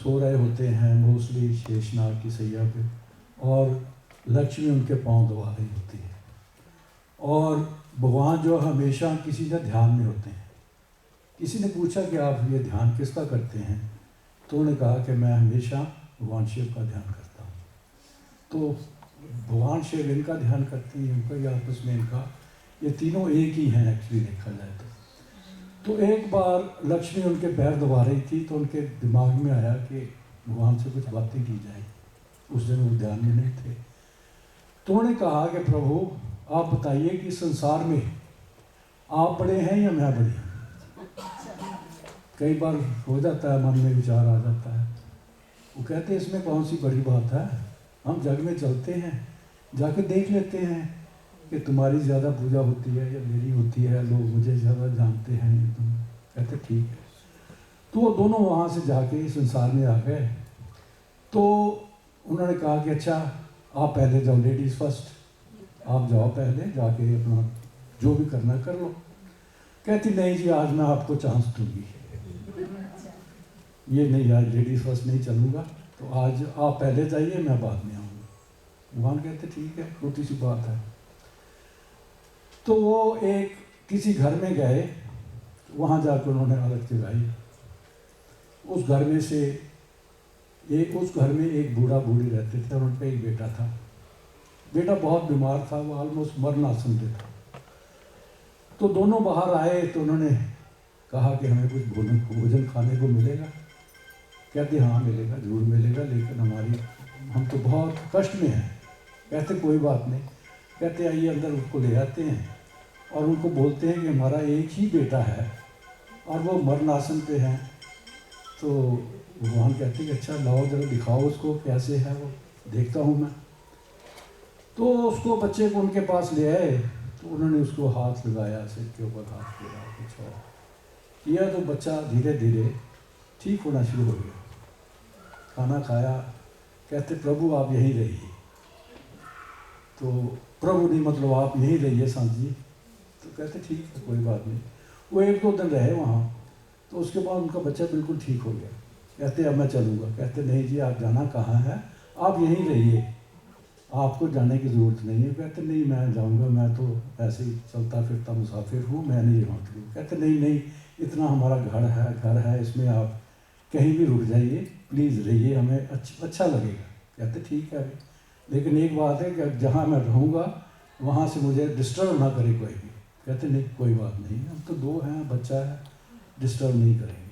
सो रहे होते हैं मोस्टली शेषनाग की सैया पे, और लक्ष्मी उनके पांव दबा रही होती है, और भगवान जो हमेशा किसी का ध्यान में होते हैं। किसी ने पूछा कि आप ये ध्यान किसका करते हैं, तो उन्होंने कहा कि मैं हमेशा भगवान शिव का ध्यान करता हूँ। तो भगवान शिव इनका ध्यान करते हैं, उनका या आपस में इनका, ये तीनों एक ही हैं एक्चुअली देखा जाए तो एक बार लक्ष्मी उनके पैर दबा रही थी, तो उनके दिमाग में आया कि भगवान से कुछ बातें की जाए। उस दिन वो ध्यान में नहीं थे, तो उन्होंने कहा कि प्रभु आप बताइए कि संसार में आप बड़े हैं या मैं बड़ी हूँ। कई बार हो जाता है, मन में विचार आ जाता है। वो कहते हैं इसमें कौन सी बड़ी बात है, हम जग में चलते हैं, जाके देख लेते हैं कि तुम्हारी ज़्यादा पूजा होती है या मेरी होती है, लोग मुझे ज़्यादा जानते हैं या तुम। कहते ठीक है। तो वो दोनों वहाँ से जाके संसार में आ गए। तो उन्होंने कहा कि अच्छा आप पहले जाओ, लेडीज़ फर्स्ट, आप जाओ पहले, जाके अपना जो भी करना कर लो। कहती नहीं जी आज मैं आपको चांस दूंगी, ये नहीं आज लेडीज़ फर्स्ट नहीं चलूँगा, तो आज आप पहले जाइए मैं बाद में आऊँगा। भगवान कहते ठीक है, छोटी सी बात है। तो वो एक किसी घर में गए, वहाँ जाकर उन्होंने आरत जगाई। उस घर में से उस घर में एक बूढ़ा बूढ़ी रहते थे और उन पर एक बेटा था। बेटा बहुत बीमार था, वो ऑलमोस्ट मरणासन पे था। तो दोनों बाहर आए तो उन्होंने कहा कि हमें कुछ भोजन खाने को मिलेगा। कहते हाँ मिलेगा, जरूर मिलेगा, लेकिन हम तो बहुत कष्ट में हैं। कहते कोई बात नहीं। कहते आइए अंदर, उसको ले आते हैं और उनको बोलते हैं कि हमारा एक ही बेटा है और वो मरणासन पे हैं। तो भगवान कहते हैं अच्छा लाओ जरा दिखाओ उसको कैसे है, वो देखता हूँ मैं। तो उसको बच्चे को उनके पास ले आए, तो उन्होंने उसको हाथ लगाया, सिर के ऊपर हाथ फेरा, कुछ और किया, तो बच्चा धीरे धीरे ठीक होना शुरू हो गया। खाना खाया। कहते प्रभु आप यहीं रहिए। तो प्रभु नहीं मतलब आप यहीं रहिए संत जी। तो कहते ठीक है कोई बात नहीं। वो 1-2 दिन रहे वहाँ। तो उसके बाद उनका बच्चा बिल्कुल ठीक हो गया। कहते अब मैं चलूँगा। कहते नहीं जी आप जाना कहाँ है, आप यहीं रहिए, आपको जाने की ज़रूरत नहीं है। कहते नहीं मैं जाऊँगा, मैं तो ऐसे ही चलता फिरता मुसाफिर हूँ, मैं नहीं यहाँ करूँ। कहते नहीं नहीं, इतना हमारा घर है, इसमें आप कहीं भी रुक जाइए, प्लीज़ रहिए, हमें अच्छा लगेगा। कहते ठीक है, लेकिन एक बात है कि जहाँ मैं रहूँगा वहाँ से मुझे डिस्टर्ब ना करे कोई भी। कहते नहीं कोई बात नहीं, हम तो 2 हैं, बच्चा है, डिस्टर्ब नहीं करेंगे।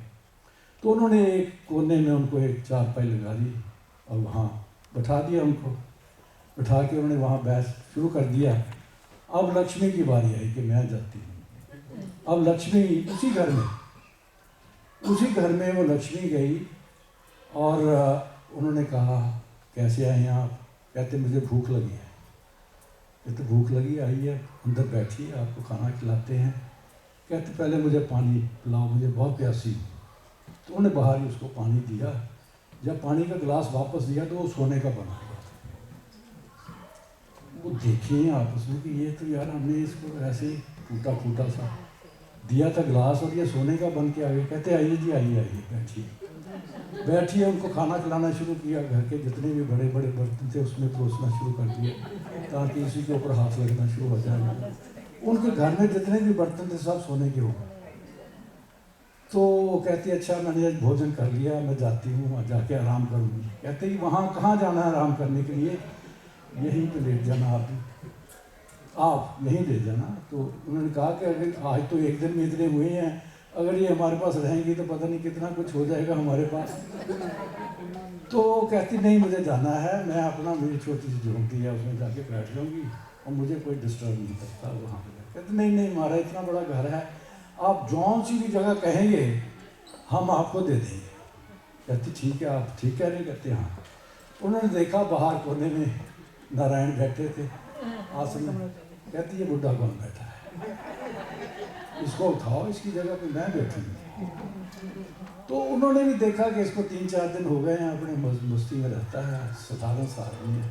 तो उन्होंने एक कोने में उनको एक चारपाई लगा दी और वहाँ बैठा दिया। उनको बैठा के उन्होंने वहाँ बहस शुरू कर दिया। अब लक्ष्मी की बारी आई कि मैं जाती हूँ। अब लक्ष्मी उसी घर में वो लक्ष्मी गई और उन्होंने कहा कैसे आए हैं आप। कहते मुझे भूख लगी है। कहते भूख लगी, आइए अंदर बैठिए, आपको खाना खिलाते हैं। कहते पहले मुझे पानी पिलाओ, मुझे बहुत प्यासी हूँ। तो उन्होंने बाहर ही उसको पानी दिया। जब पानी का गिलास वापस दिया तो वो सोने का बना हुआ था। वो देखिए आपस में कि ये तो यार हमने इसको ऐसे टूटा फूटा सा दिया था गिलास और ये सोने का बन के आ गया। कहते आइए जी आइए बैठिए। उनको खाना खिलाना शुरू किया। घर के जितने भी बड़े बड़े बर्तन थे उसमें परोसना शुरू कर दिया ताकि इसी के ऊपर हाथ लगना शुरू हो जाए। उनके घर में जितने भी बर्तन थे सब सोने के हो गए। तो वो कहती अच्छा मैंने आज भोजन कर लिया, मैं जाती हूँ, वहाँ जाके आराम करूँगी। कहते ही वहाँ कहाँ जाना है आराम करने के लिए, यहीं पे लेट जाना, आप यहीं ले जाना। तो उन्होंने कहा कि अगर आज तो एक दिन में इतने हुए हैं, अगर ये हमारे पास रहेंगी तो पता नहीं कितना कुछ हो जाएगा हमारे पास। तो कहती नहीं मुझे जाना है, मैं अपना मेरी छोटी सी झोंपड़ी है उसमें जाके बैठ जाऊँगी और मुझे कोई डिस्टर्ब नहीं करता वहाँ पर। कहते नहीं नहीं हमारा इतना बड़ा घर है, आप जौन सी भी जगह कहेंगे हम आपको दे देंगे। कहती ठीक है आप ठीक कह रहे। कहते हाँ। उन्होंने देखा बाहर कोने में नारायण बैठे थे आसन में। कहती ये बुढ़ा कौन बैठा है, इसको उठाओ, इसकी जगह पे मैं बैठूंगी। तो उन्होंने भी देखा कि इसको 3-4 दिन हो गए हैं अपने मस्ती में रहता है, 17 साल में है।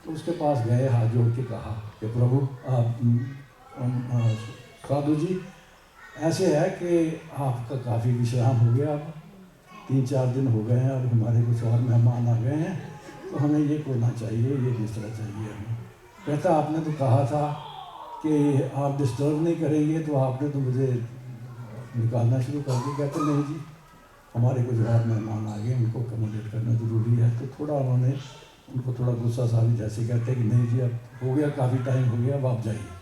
तो उसके पास गए, हाथ जोड़ के कहा कि प्रभु आप साधु जी ऐसे है कि आपका काफ़ी विश्राम हो गया अब, 3-4 दिन हो गए हैं, अब हमारे कुछ और मेहमान आ गए हैं, तो हमें ये करना चाहिए, ये बिस्तरा चाहिए हमें। कहता आपने तो कहा था कि आप डिस्टर्ब नहीं करेंगे, तो आपने तो मुझे निकालना शुरू कर दिया। कहते नहीं जी, हमारे कुछ और मेहमान आ गए, उनको अकोमोडेट करना ज़रूरी है। तो थोड़ा उन्होंने उनको थोड़ा गुस्सा सा भी, जैसे कहते कि नहीं जी अब हो गया, काफ़ी टाइम हो गया, अब आप जाइए।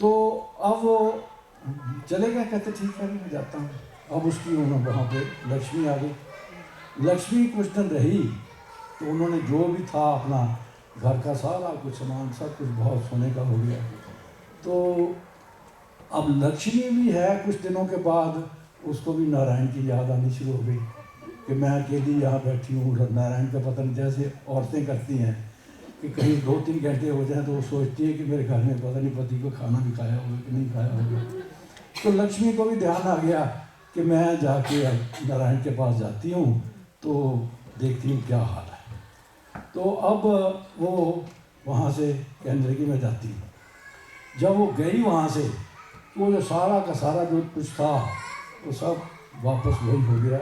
तो अब वो चले गए। कहते ठीक है मैं जाता हूँ। अब उसकी वहाँ पे लक्ष्मी आ गई। लक्ष्मी कुछ दिन रही तो उन्होंने जो भी था अपना घर का सारा कुछ सामान सब कुछ बहुत सोने का हो गया। तो अब लक्ष्मी भी है, कुछ दिनों के बाद उसको भी नारायण की याद आनी शुरू हो गई कि मैं अकेली यहाँ बैठी हूँ। नारायण का पता नहीं, जैसे औरतें करती हैं कि कहीं 2-3 घंटे हो जाए तो वो सोचती है कि मेरे घर में पता नहीं पति को खाना भी खाया होगा कि नहीं खाया होगा। तो लक्ष्मी को भी ध्यान आ गया कि मैं जाके अब नारायण के पास जाती हूँ तो देखती हूँ क्या हाल है। तो अब वो वहाँ से कहने लगी मैं जाती हूँ। जब वो गई वहाँ से, वो जो सारा का सारा जो कुछ था वो सब वापस वही हो गया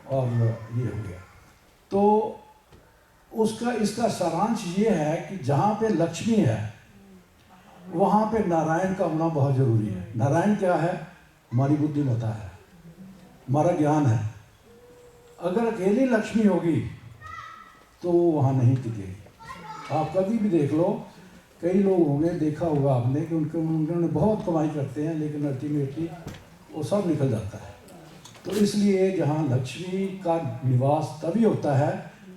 और ये हो गया। तो उसका इसका सारांश ये है कि जहाँ पे लक्ष्मी है वहाँ पे नारायण का होना बहुत ज़रूरी है। नारायण क्या है? हमारी बुद्धिमत्ता है, हमारा ज्ञान है। अगर अकेली लक्ष्मी होगी तो वहाँ नहीं टिकेगी। आप कभी भी देख लो, कई लोग होंगे, देखा होगा आपने कि उन्होंने बहुत कमाई करते हैं लेकिन अल्टीमेटली वो सब निकल जाता है। तो इसलिए जहाँ लक्ष्मी का निवास तभी होता है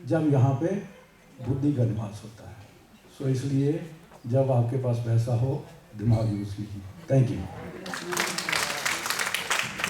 जब यहाँ पे बुद्धि का निवास होता है। सो इसलिए जब आपके पास पैसा हो, दिमाग यूज़ कीजिए। Thank you.